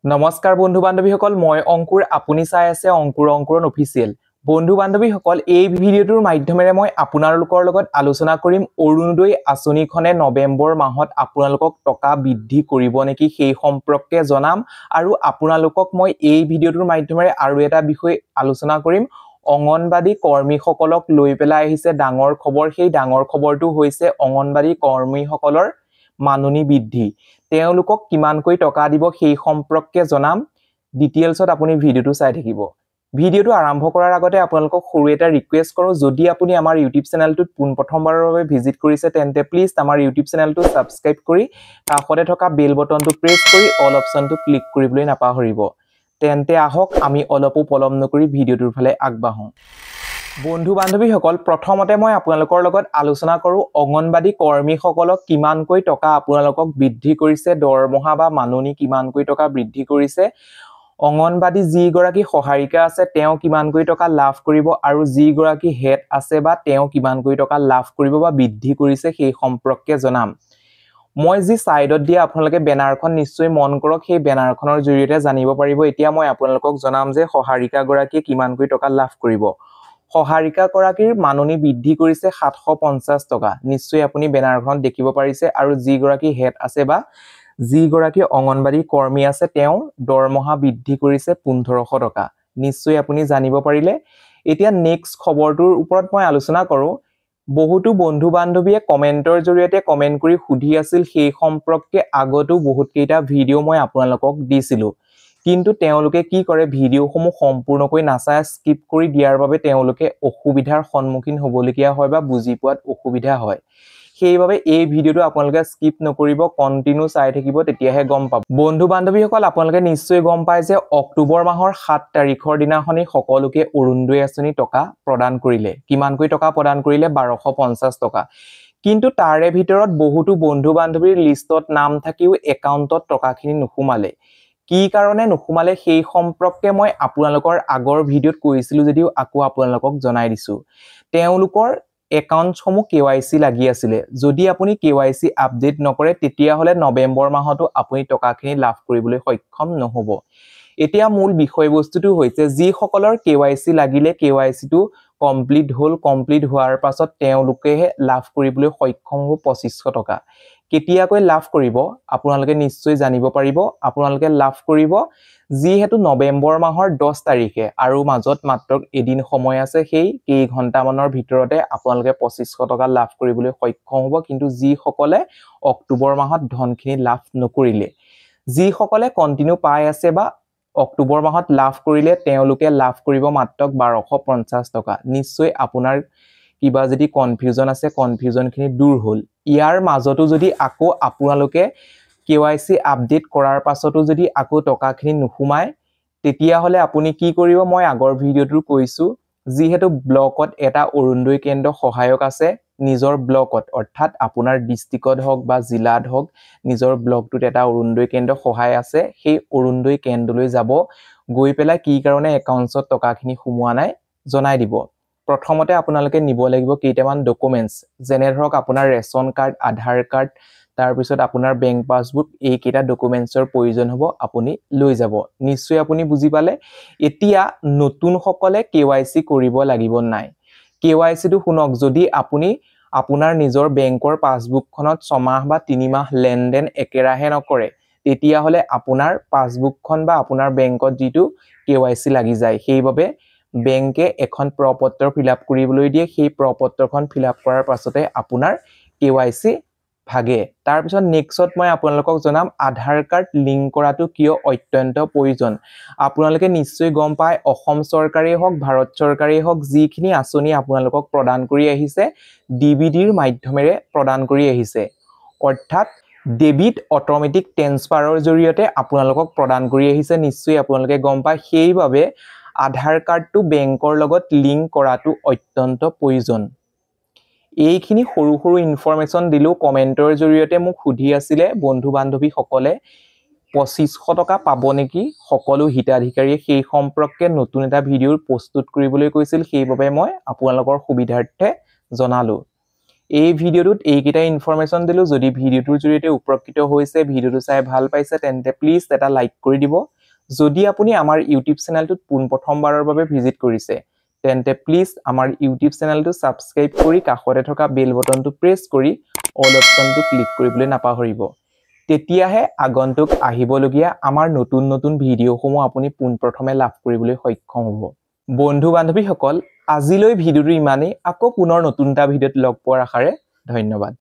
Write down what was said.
নমস্কাৰ বন্ধু বান্ধৱীসকল মই অংকুৰ আপুনি চাই আছে অংকুৰন অফিচিয়েল বন্ধু বান্ধৱীসকল এই ভিডিঅ'টোৰ মাধ্যমেৰে মই আপোনালোকৰ লগত আলোচনা কৰিম অৰুণোদয় আঁচনিখনে নৱেম্বৰ মাহত আপোনালোকক টকা বৃদ্ধি কৰিব নেকি সেই সম্পৰ্কে জনাম আৰু আপোনালোকক মই এই ভিডিঅ'টোৰ মাধ্যমেৰে আৰু এটা বিষয় আলোচনা কৰিম অঙ্গনবাদী কৰ্মীসকলক লৈ পেলাই আহিছে ডাঙৰ খবৰ সেই ডাঙৰ খবৰটো হৈছে অঙ্গনবাদী কৰ্মীসকলৰ মাননি বৃদ্ধি তেওঁলোকক কিমানকৈ টকা দিব সেই সম্পৰ্কে জনাম ডিটেইলছত আপুনি ভিডিঅ'টো চাই থাকিব ভিডিঅ'টো আৰম্ভ কৰাৰ আগতে আপোনালোকক সৰু এটা ৰিকুৱেষ্ট কৰো যদি আপুনি আমাৰ ইউটিউব চেনেলটোত প্ৰথমবাৰৰ বাবে ভিজিট কৰিছে তেন্তে প্লিজ আমাৰ ইউটিউব চেনেলটো সাবস্ক্ৰাইব কৰি কাষতে থকা বেল বটনটো প্ৰেছ কৰি অল অপচনটো ক্লিক কৰিবলৈ নাপাহৰিব তেন্তে আহক আমি অলপো পলম নকৰি ভিডিঅ'টোৰ ফালে আগবাঢ়ো বন্ধু বান্ধৱীসকল প্ৰথমতে মই আপোনালোকৰ লগত আলোচনা কৰো অঙ্গনবাদী কৰ্মীসকলক কিমানকৈ টকা আপোনালোকক বৃদ্ধি কৰিছে দৰমহা বা মাননি কিমানকৈ টকা বৃদ্ধি কৰিছে অঙ্গনবাদী যি গৰাকী সহায়িকা আছে তেওঁ কিমানকৈ টকা লাভ কৰিব আৰু যি গৰাকী হেড আছে বা তেওঁ কিমানকৈ টকা লাভ কৰিব বা বৃদ্ধি কৰিছে সেই সম্পৰ্কে জনাম মই যি সাইডত দিয়া আপোনালোকে বেনাৰখন নিশ্চয় মন কৰক সেই বেনাৰখনৰ জৰিয়তে জানিব পাৰিব এতিয়া মই আপোনালোকক জনাম যে সহায়িকা গৰাকী কিমানকৈ টকা লাভ কৰিব সহায়িকা গৰাকীৰ মাননি বৃদ্ধি কৰিছে 750 টকা নিশ্চয় আপুনি বেনাৰখন দেখিব পাৰিছে আৰু যি গৰাকী হেড আছে বা যি গৰাকী অঙ্গনবাদী কৰ্মী আছে তেওঁ দৰমহা বৃদ্ধি কৰিছে 1500 টকা নিশ্চয় আপুনি জানিব পাৰিলে এতিয়া নেক্সট খবৰটোৰ ওপৰত মই আলোচনা কৰো বহুতো বন্ধু বান্ধৱীয়ে কমেন্টৰ জৰিয়তে কমেন্ট কৰি সুধি আছিল সেই সম্পৰ্কে আগতো বহুত কেইটা ভিডিও মই আপোনালোকক দিছিলো কিন্তু তেওঁলোকে কি কৰে ভিডিওসমূহ সম্পূৰ্ণকৈ নাচাই স্কিপ কৰি দিয়াৰ বাবে তেওঁলোকে অসুবিধাৰ সন্মুখীন হ'বলগীয়া হয় বা বুজি পোৱাত অসুবিধা হয় সেইবাবে এই ভিডিওটো আপোনালোকে স্কিপ নকৰিব কন্টিনিউ চাই থাকিব তেতিয়াহে গম পাব বন্ধু বান্ধৱীসকল আপোনালোকে নিশ্চয় গম পায় যে অক্টোবৰ মাহৰ 7 তাৰিখৰ দিনাখনি সকলোকে অৰুণোদয় আঁচনি টকা প্ৰদান কৰিলে কিমানকৈ টকা প্ৰদান কৰিলে 1250 টকা কিন্তু তাৰে ভিতৰত বহুতো বন্ধু বান্ধৱীৰ লিষ্টত নাম থাকিও একাউণ্টত টকাখিনি নুসুমালে কি কাৰণে নুসুমালে সেই সম্পৰ্কে মই আপোনালোকৰ আগৰ ভিডিওত কৈছিলো যদিও আকৌ আপোনালোকক জনাই দিছো তেওঁলোকৰ একাউণ্টসমূহ কেৱাইসি লাগি আছিল যদি আপুনি কেৱাইসি আপডেট নকৰে তেতিয়া হলে নৱেম্বৰ মাহতো আপুনি টকাখিনি লাভ কৰিবলৈ সক্ষম নহব এতিয়া মূল বিষয়বস্তুটো হৈছে যি সকলৰ কেৱাইসি লাগিলে কেৱাইসিটো কমপ্লিট হোৱাৰ পাছত তেওঁলোকে লাভ কৰিবলৈ সক্ষম হ'ব 2500 টকা কেতিয়াকৈ লাভ কৰিব আপোনালোকে নিশ্চয় জানিব পাৰিব আপোনালোকে লাভ কৰিব যিহেতু নৱেম্বৰ মাহৰ 10 তাৰিখে আৰু মাজত মাত্ৰ এদিন সময় আছে সেই কেই ঘণ্টা মানৰ ভিতৰতে আপোনালোকে 2500 টকা লাভ কৰিবলৈ সক্ষম হ'ব কিন্তু যি সকলে অক্টোবৰ মাহত ধনখিনি লাভ নকৰিলে যি সকলে কন্টিনিউ পাই আছে বা অক্টোবৰ মাহত লাভ কৰিলে তেওঁলোকে লাভ কৰিব মাত্ৰ 1250 টকা নিশ্চয় আপোনাৰ কিবা যদি কনফিউজন আছে কনফিউজনখিনি দূৰ হ'ল ইয়াৰ মাজতো যদি আকৌ আপোনালোকে কেৱাইসি আপডেট কৰাৰ পাছতো যদি আকৌ টকাখিনি নুসুমায় তেতিয়া হলে আপুনি কি কৰিব মই আগৰ ভিডিওটো কৈছো যিহেতু ব্লকত এটা অৰুণোদয় কেন্দ্ৰ সহায়ক আছে নিজৰ ব্লকত অৰ্থাৎ আপোনাৰ ডিস্ট্ৰিক্টত হওক বা জিলাত হওক নিজৰ ব্লকটোত এটা অৰুণোদয় কেন্দ্ৰ সহায় আছে সেই অৰুণোদয় কেন্দ্ৰলৈ যাব গৈ পেলাই কি কাৰণে একাউণ্টত টকাখিনি সুমুৱা নাই জনাই দিব প্ৰথমতে আপোনালোকে নিব লাগিব কেইটামান ডকুমেন্টস যেনে ধৰক আপোনাৰ ৰেশন কাৰ্ড আধাৰ কাৰ্ড তাৰ পিছত আপোনাৰ বেংক পাসবুক এই কেইটা ডকুমেন্টছৰ প্ৰয়োজন হ'ব আপুনি লৈ যাব নিশ্চয় আপুনি বুজি পালে এতিয়া নতুন সকলে কেৱাইসি কৰিব লাগিব নাই কেৱাইসি টো শুনক যদি আপুনি আপোনাৰ নিজৰ বেংকৰ পাসবুকখনত 6 মাহ বা 3 মাহ লেনদেন একেৰাহে নকৰে তেতিয়া হলে আপোনাৰ পাসবুকখন বা আপোনাৰ বেংকত যিটো কেৱাইসি লাগি যায় সেইবাবে বেংকে এখন প্ৰপত্ৰ ফিলআপ কৰিবলৈ দিয়ে সেই প্ৰপত্ৰখন ফিলআপ কৰাৰ পাছতে আপোনাৰ কেৱাইসি ভাগে তাৰ পিছত নেক্সট মই আপোনালোকক জনাম আধাৰ কাৰ্ড লিংক কৰাটো কিয় অত্যন্ত প্ৰয়োজন আপোনালোকে নিশ্চয় গম পায় অসম চৰকাৰে হওক ভাৰত চৰকাৰে হওক যিখিনি আঁচনি আপোনালোকক প্ৰদান কৰি আহিছে ডিবিডিৰ মাধ্যমেৰে প্ৰদান কৰি আহিছে অৰ্থাৎ ডেবিট অটোমেটিক ট্ৰান্সফাৰৰ জৰিয়তে আপোনালোকক প্ৰদান কৰি আহিছে নিশ্চয় আপোনালোকে গম পায় সেইবাবে আধাৰ কাৰ্ডটো বেংকৰ লগত লিংক কৰাটো অত্যন্ত প্ৰয়োজন এইখিনি সৰু সৰু ইনফৰমেশন দিলো কমেন্টৰ জৰিয়তে মোক সুধি আছিলে বন্ধু বান্ধৱী সকলে 2500 টকা পাব নেকি সকলো হিতাধিকাৰীয়ে সেই সম্পৰ্কে নতুন এটা ভিডিও প্ৰস্তুত কৰিবলৈ কৈছিল সেইবাবে মই আপোনালোকৰ সুবিধাৰ্থে জনালো এই ভিডিওটোত এইকেইটা ইনফৰমেশন দিলো যদি ভিডিওটোৰ জৰিয়তে উপকৃত হৈছে ভিডিওটো চাই ভাল পাইছে তেন্তে প্লিজ এটা লাইক কৰি দিব যদি আপুনি আমাৰ ইউটিউব চেনেলটোত পোনপ্ৰথমবাৰৰ বাবে ভিজিট কৰিছে তেন্তে প্লিজ আমাৰ ইউটিউব চেনেলটো সাবস্ক্ৰাইব কৰি কাষতে থকা বেল বটনটো প্ৰেছ কৰি অল অপচনটো ক্লিক কৰিবলৈ নাপাহৰিব তেতিয়াহে আগন্তুক আহিবলগীয়া আমাৰ নতুন নতুন ভিডিঅ'সমূহ আপুনি পোনপ্ৰথমে লাভ কৰিবলৈ সক্ষম হ'ব বন্ধু বান্ধৱীসকল আজিলৈ ভিডিঅ'টো ইমানেই আকৌ পুনৰ নতুন এটা ভিডিঅ'ত লগ পোৱাৰ আশাৰে ধন্যবাদ